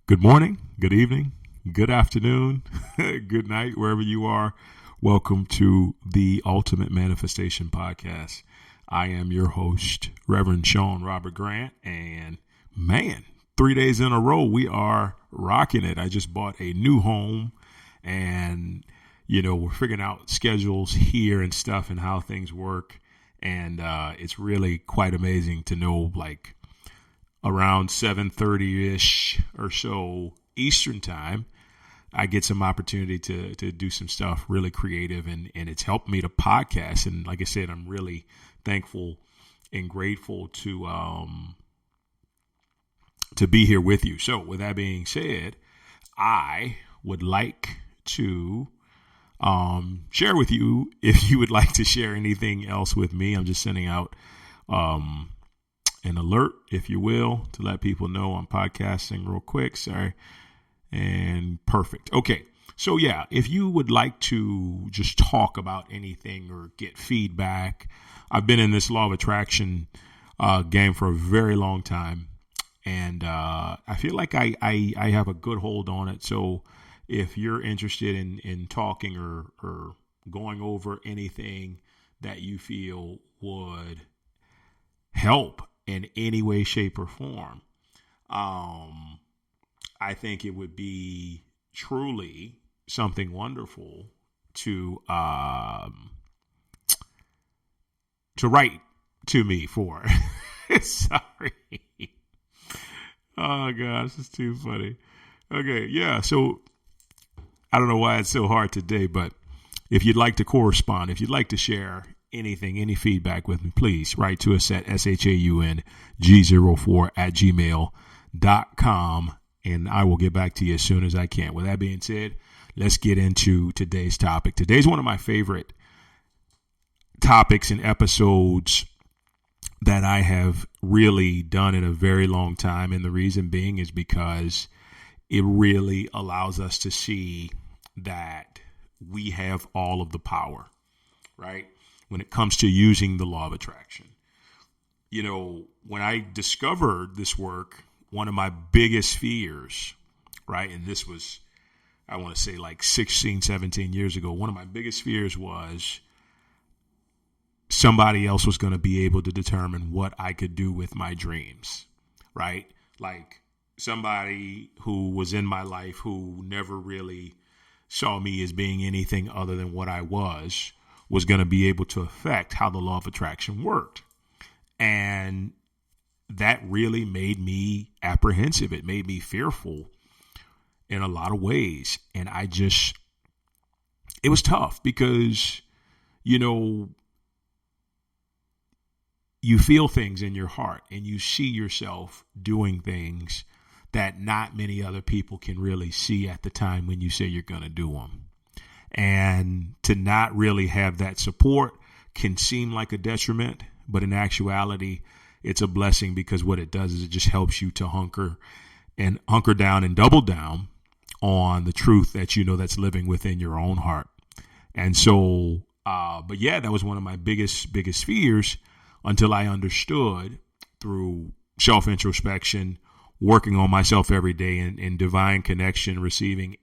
Good morning, good evening, good afternoon, good night, wherever you are. Welcome to the Ultimate Manifestation Podcast. I am your host, Reverend Sean Robert Grant, and man, 3 days in a row, we are rocking it. I just bought a new home, and we're figuring out schedules here and stuff and how things work, and it's really quite amazing to know, around 7:30-ish or so Eastern time, I get some opportunity to do some stuff really creative, and it's helped me to podcast. And like I said, I'm really thankful and grateful to be here with you. So with that being said, I would like to share with you, if you would like to share anything else with me. I'm just sending out an alert, if you will, to let people know I'm podcasting real quick. Sorry. And perfect. Okay. So yeah, if you would like to just talk about anything or get feedback, I've been in this law of attraction game for a very long time. And I feel like I have a good hold on it. So if you're interested in talking or going over anything that you feel would help in any way, shape, or form, I think it would be truly something wonderful to write to me for. Sorry. Oh gosh, it's too funny. Okay, yeah. So I don't know why it's so hard today, but if you'd like to correspond, if you'd like to share anything, any feedback with me, please write to us at shaung04@gmail.com, and I will get back to you as soon as I can. With that being said, let's get into today's topic. Today's one of my favorite topics and episodes that I have really done in a very long time, and the reason being is because it really allows us to see that we have all of the power, right? When it comes to using the law of attraction. When I discovered this work, one of my biggest fears, right? And this was, I want to say 16, 17 years ago. One of my biggest fears was somebody else was going to be able to determine what I could do with my dreams, right? Like somebody who was in my life who never really saw me as being anything other than what I was going to be able to affect how the law of attraction worked. And that really made me apprehensive. It made me fearful in a lot of ways. And it was tough because, you feel things in your heart and you see yourself doing things that not many other people can really see at the time when you say you're going to do them. And to not really have that support can seem like a detriment, but in actuality, it's a blessing, because what it does is it just helps you to hunker down and double down on the truth that that's living within your own heart. And so, but yeah, that was one of my biggest fears until I understood through self-introspection, working on myself every day in divine connection, receiving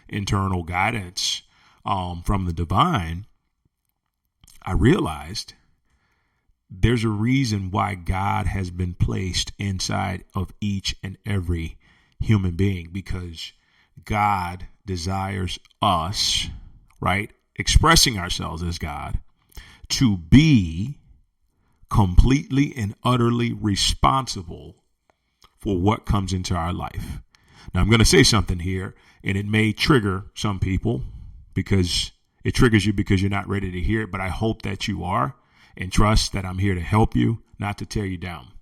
internal guidance from the divine. I realized there's a reason why God has been placed inside of each and every human being, because God desires us, right, expressing ourselves as God, to be completely and utterly responsible for what comes into our life. Now, I'm going to say something here, and it may trigger some people, because it triggers you because you're not ready to hear it, but I hope that you are, and trust that I'm here to help you, not to tear you down.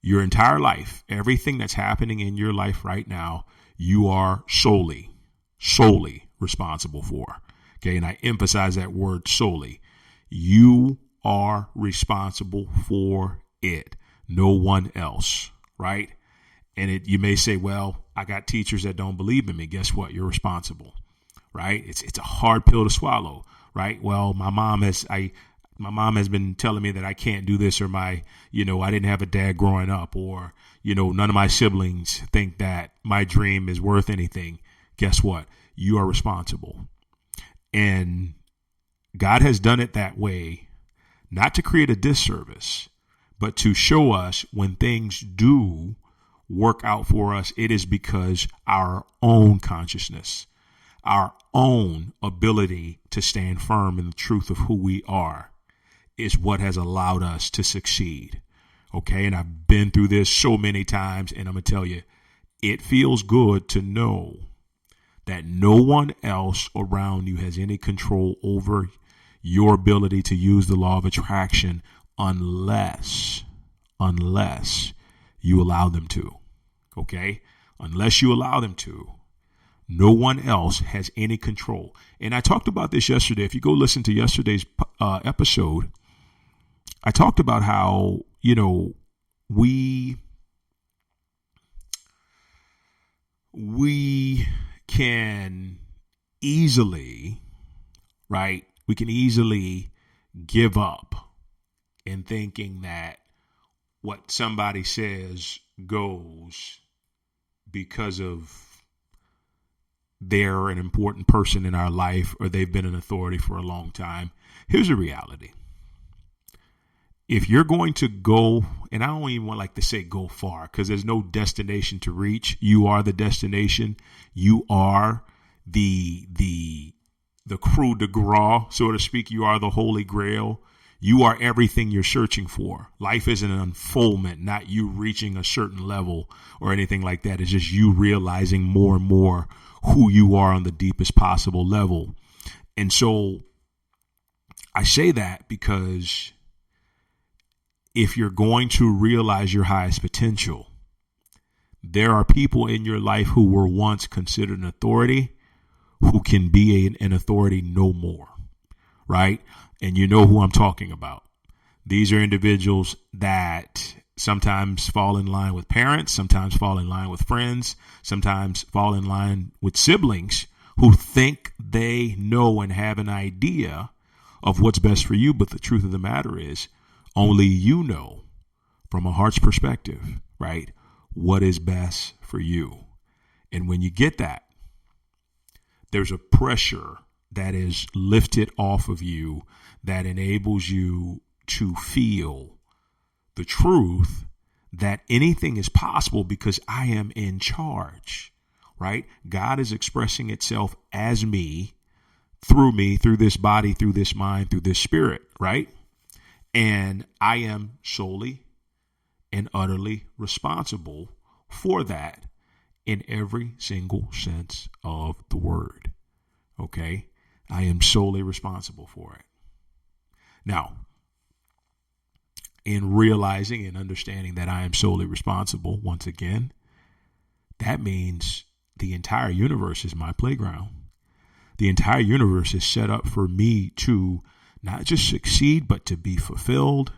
Your entire life, everything that's happening in your life right now, you are solely responsible for. Okay, and I emphasize that word solely. You are responsible for it, no one else, right? And you may say, well, I got teachers that don't believe in me. Guess what? You're responsible, right? It's a hard pill to swallow, right? Well, my mom My mom has been telling me that I can't do this, or I didn't have a dad growing up, or, none of my siblings think that my dream is worth anything. Guess what? You are responsible. And God has done it that way, not to create a disservice, but to show us when things do work out for us, it is because our own consciousness, our own ability to stand firm in the truth of who we are is what has allowed us to succeed. Okay. And I've been through this so many times, and I'm going to tell you, it feels good to know that no one else around you has any control over your ability to use the law of attraction unless you allow them to. Okay. Unless you allow them to. No one else has any control. And I talked about this yesterday. If you go listen to yesterday's episode, I talked about how, we can easily, right? We can easily give up in thinking that what somebody says goes because of they're an important person in our life or they've been an authority for a long time. Here's the reality. If you're going to go, and I don't even like to say go far because there's no destination to reach. You are the destination. You are the coup de grace, so to speak. You are the Holy Grail. You are everything you're searching for. Life is an unfoldment, not you reaching a certain level or anything like that. It's just you realizing more and more who you are on the deepest possible level. And so I say that because if you're going to realize your highest potential, there are people in your life who were once considered an authority who can be an authority no more, right? And you know who I'm talking about. These are individuals that sometimes fall in line with parents, sometimes fall in line with friends, sometimes fall in line with siblings who think they know and have an idea of what's best for you. But the truth of the matter is, only you know from a heart's perspective, right, what is best for you. And when you get that, there's a pressure that is lifted off of you that enables you to feel the truth that anything is possible because I am in charge, right? God is expressing itself as me, through this body, through this mind, through this spirit, right? And I am solely and utterly responsible for that in every single sense of the word. Okay? I am solely responsible for it. Now, in realizing and understanding that I am solely responsible, once again, that means the entire universe is my playground. The entire universe is set up for me to not just succeed, but to be fulfilled,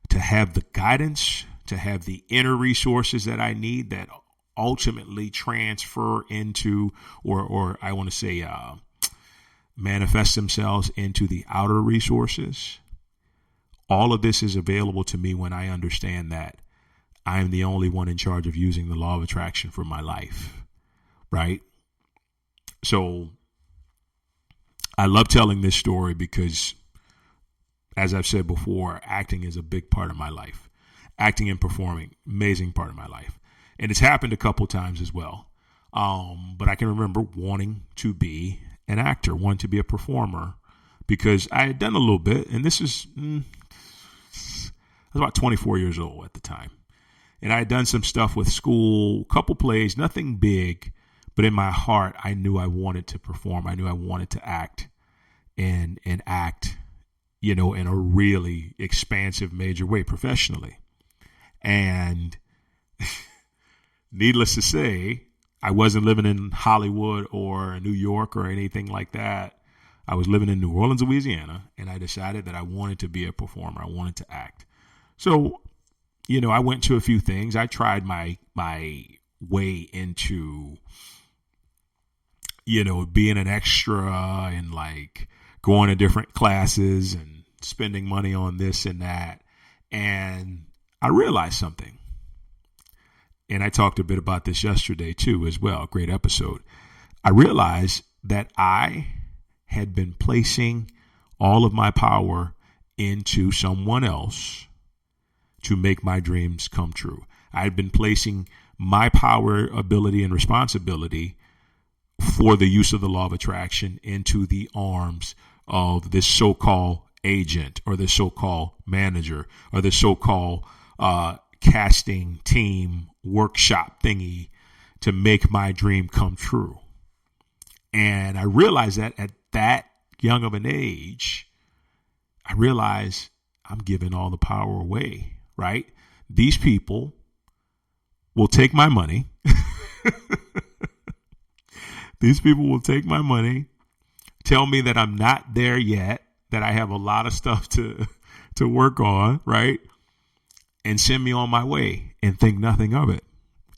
to have the guidance, to have the inner resources that I need that ultimately transfer into, or I want to say, manifest themselves into the outer resources. All of this is available to me when I understand that I am the only one in charge of using the law of attraction for my life, right? So I love telling this story because, as I've said before, acting is a big part of my life. Acting and performing, amazing part of my life. And it's happened a couple times as well. But I can remember wanting to be an actor, wanting to be a performer, because I had done a little bit. And this is, I was about 24 years old at the time. And I had done some stuff with school, a couple plays, nothing big. But in my heart, I knew I wanted to perform. I knew I wanted to act and act, in a really expansive, major way professionally. And needless to say, I wasn't living in Hollywood or New York or anything like that. I was living in New Orleans, Louisiana, and I decided that I wanted to be a performer. I wanted to act. So, I went to a few things. I tried my way into being an extra and like going to different classes and spending money on this and that. And I realized something. And I talked a bit about this yesterday too, as well. Great episode. I realized that I had been placing all of my power into someone else to make my dreams come true. I had been placing my power, ability, and responsibility for the use of the law of attraction into the arms of this so-called agent or the so-called manager or the so-called casting team workshop thingy to make my dream come true. And I realized that at that young of an age, I realized I'm giving all the power away, right? These people will take my money. These people will take my money, tell me that I'm not there yet, that I have a lot of stuff to work on, right? And send me on my way and think nothing of it.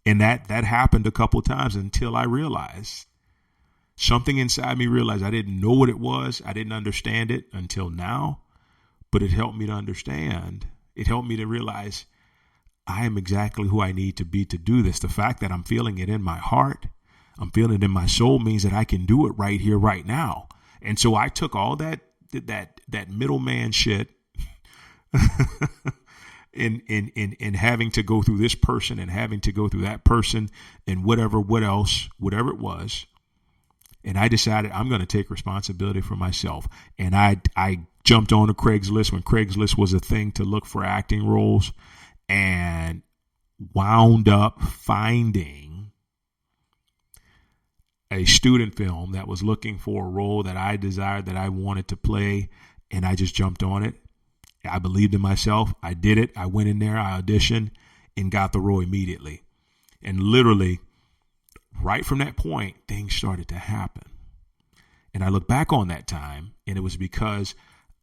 And that happened a couple of times until I realized something inside me realized I didn't know what it was. I didn't understand it until now, but it helped me to understand. It helped me to realize I am exactly who I need to be to do this. The fact that I'm feeling it in my heart, I'm feeling it in my soul means that I can do it right here, right now. And so I took all that middleman shit in having to go through this person and having to go through that person and whatever it was. And I decided I'm going to take responsibility for myself. And I jumped on to Craigslist when Craigslist was a thing to look for acting roles and wound up finding a student film that was looking for a role that I desired, that I wanted to play. And I just jumped on it. I believed in myself. I did it. I went in there, I auditioned and got the role immediately. And literally right from that point, things started to happen. And I look back on that time and it was because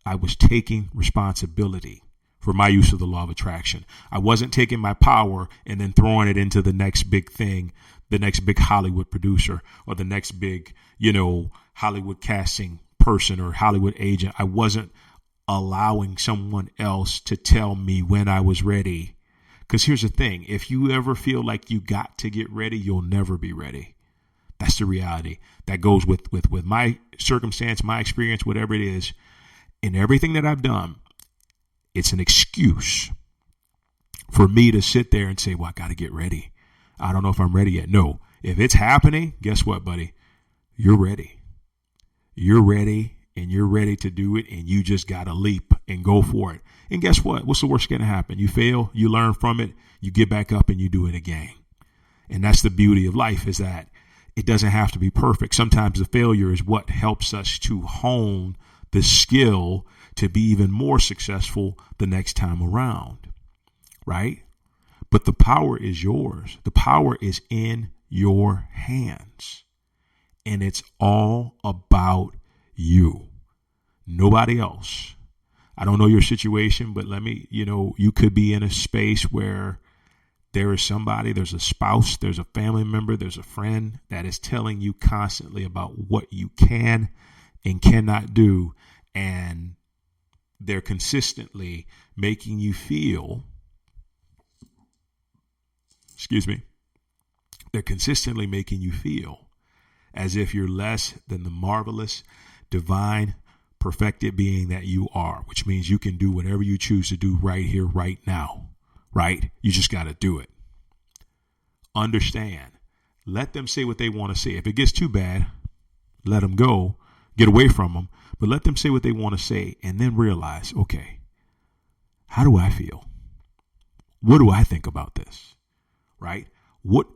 I was taking responsibility for my use of the law of attraction. I wasn't taking my power and then throwing it into the next big thing, the next big Hollywood producer or the next big, Hollywood casting person or Hollywood agent. I wasn't allowing someone else to tell me when I was ready. Because here's the thing. If you ever feel like you got to get ready, you'll never be ready. That's the reality. That goes with my circumstance, my experience, whatever it is. In everything that I've done, it's an excuse for me to sit there and say, well, I got to get ready. I don't know if I'm ready yet. No, if it's happening, guess what, buddy? You're ready. You're ready and you're ready to do it. And you just got to leap and go for it. And guess what? What's the worst going to happen? You fail, you learn from it, you get back up and you do it again. And that's the beauty of life, is that it doesn't have to be perfect. Sometimes the failure is what helps us to hone the skill to be even more successful the next time around, right? But the power is yours. The power is in your hands. And it's all about you, nobody else. I don't know your situation, but you could be in a space where there is somebody, there's a spouse, there's a family member, there's a friend that is telling you constantly about what you can and cannot do. And they're consistently making you feel, they're consistently making you feel as if you're less than the marvelous, divine, perfected being that you are, which means you can do whatever you choose to do right here, right now, right? You just got to do it. Understand. Let them say what they want to say. If it gets too bad, let them go, get away from them, but let them say what they want to say and then realize, okay, how do I feel? What do I think about this? Right? What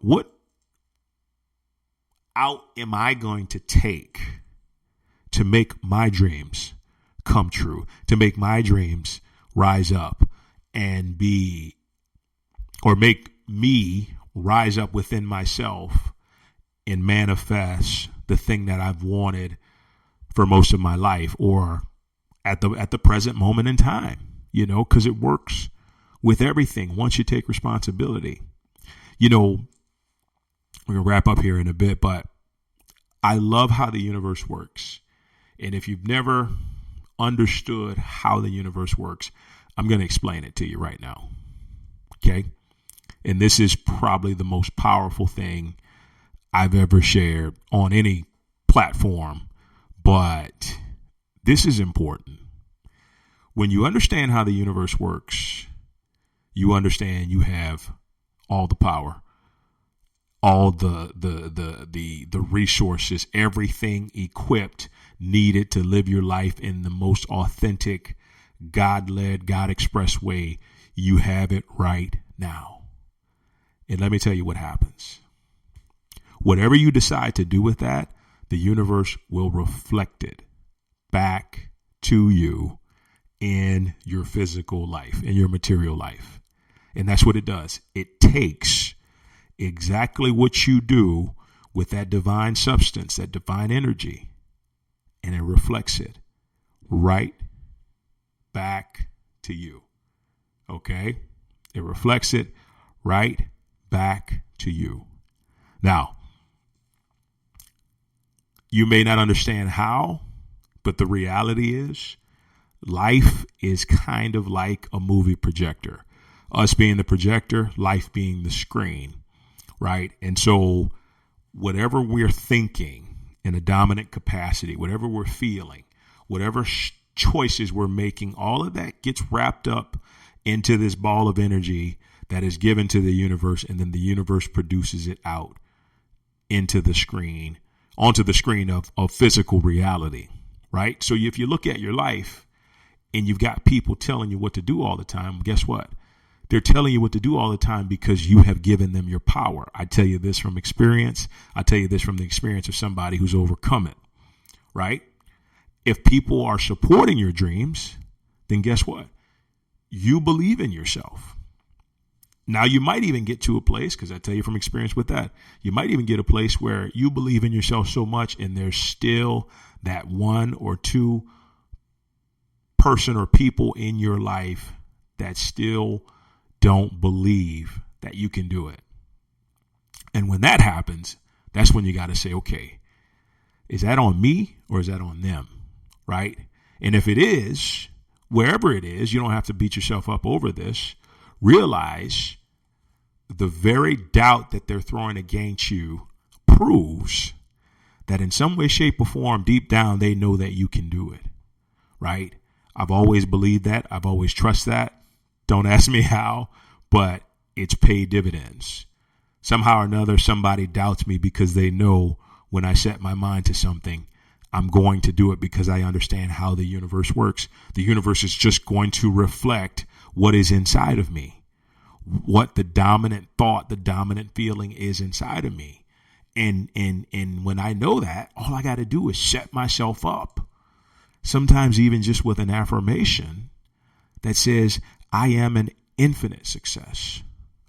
out am I going to take to make my dreams come true, to make my dreams rise up and make me rise up within myself and manifest the thing that I've wanted for most of my life, or at the present moment in time, because it works with everything once you take responsibility. We're going to wrap up here in a bit, but I love how the universe works. And if you've never understood how the universe works, I'm going to explain it to you right now. Okay? And this is probably the most powerful thing I've ever shared on any platform, but this is important. When you understand how the universe works, you understand you have all the power, all the resources, everything equipped needed to live your life in the most authentic, God-led, God-expressed way. You have it right now. And let me tell you what happens. Whatever you decide to do with that, the universe will reflect it back to you in your physical life, in your material life. And that's what it does. It takes exactly what you do with that divine substance, that divine energy, and it reflects it right back to you. Okay? It reflects it right back to you. Now, you may not understand how, but the reality is life is kind of like a movie projector. Us being the projector, life being the screen, right? And so whatever we're thinking in a dominant capacity, whatever we're feeling, whatever choices we're making, all of that gets wrapped up into this ball of energy that is given to the universe, and then the universe produces it out into the screen, onto the screen of physical reality, right? So if you look at your life and you've got people telling you what to do all the time, guess what? They're telling you what to do all the time because you have given them your power. I tell you this from experience. I tell you this from the experience of somebody who's overcome it, right? If people are supporting your dreams, then guess what? You believe in yourself. Now, you might even get to a place, because I tell you from experience with that, you might even get a place where you believe in yourself so much and there's still that one or two person or people in your life that still don't believe that you can do it. And when that happens, that's when you got to say, okay, is that on me or is that on them? Right? And if it is, wherever it is, you don't have to beat yourself up over this. Realize the very doubt that they're throwing against you proves that in some way, shape, or form, deep down, they know that you can do it. Right? I've always believed that. I've always trusted that. Don't ask me how, but it's paid dividends. Somehow or another, somebody doubts me because they know when I set my mind to something, I'm going to do it because I understand how the universe works. The universe is just going to reflect what is inside of me, what the dominant thought, the dominant feeling is inside of me. And when I know that, all I got to do is set myself up, sometimes even just with an affirmation that says, I am an infinite success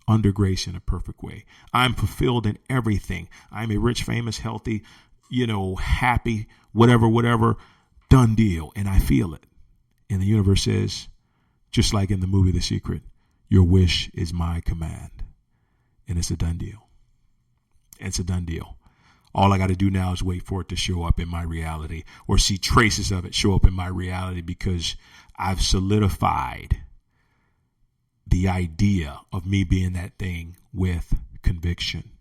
under grace in a perfect way. I'm fulfilled in everything. I'm a rich, famous, healthy, happy, whatever, done deal. And I feel it. And the universe says, just like in the movie The Secret, your wish is my command. And it's a done deal. It's a done deal. All I got to do now is wait for it to show up in my reality or see traces of it show up in my reality because I've solidified the idea of me being that thing with conviction.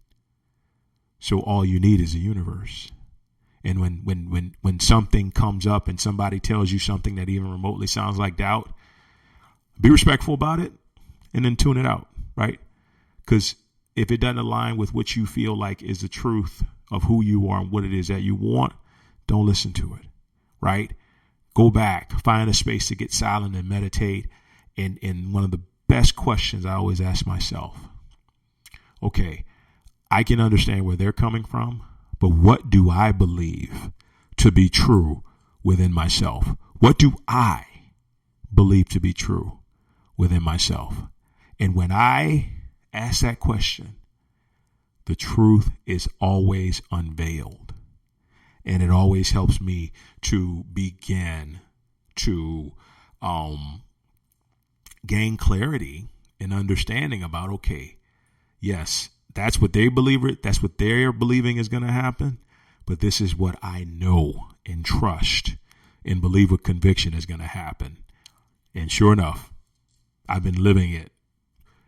So all you need is a universe. And when something comes up and somebody tells you something that even remotely sounds like doubt, be respectful about it and then tune it out, right? Because if it doesn't align with what you feel like is the truth of who you are and what it is that you want, don't listen to it, right? Go back, find a space to get silent and meditate. And one of the best questions I always ask myself, okay, I can understand where they're coming from, but what do I believe to be true within myself? What do I believe to be true within myself? And when I ask that question, the truth is always unveiled. And it always helps me to begin to gain clarity and understanding about, okay, yes, that's what they believe. That's what they're believing is going to happen. But this is what I know and trust and believe with conviction is going to happen. And sure enough, I've been living it,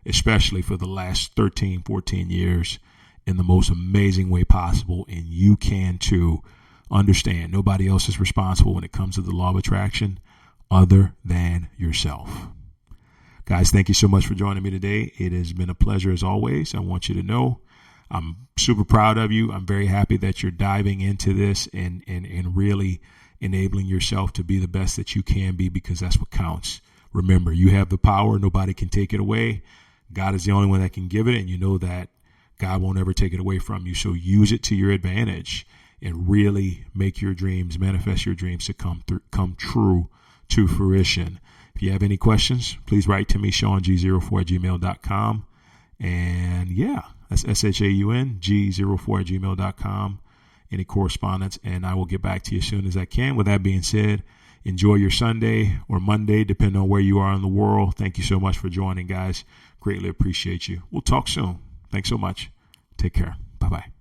especially for the last 13, 14 years in the most amazing way possible. And you can too. Understand, nobody else is responsible when it comes to the law of attraction other than yourself. Guys, thank you so much for joining me today. It has been a pleasure as always. I want you to know I'm super proud of you. I'm very happy that you're diving into this and really enabling yourself to be the best that you can be, because that's what counts. Remember, you have the power. Nobody can take it away. God is the only one that can give it, and you know that God won't ever take it away from you. So use it to your advantage and really make your dreams, manifest your dreams to come true to fruition. If you have any questions, please write to me, SeanG04@gmail.com. And yeah, that's SeanG04@gmail.com. Any correspondence, and I will get back to you as soon as I can. With that being said, enjoy your Sunday or Monday, depending on where you are in the world. Thank you so much for joining, guys. Greatly appreciate you. We'll talk soon. Thanks so much. Take care. Bye-bye.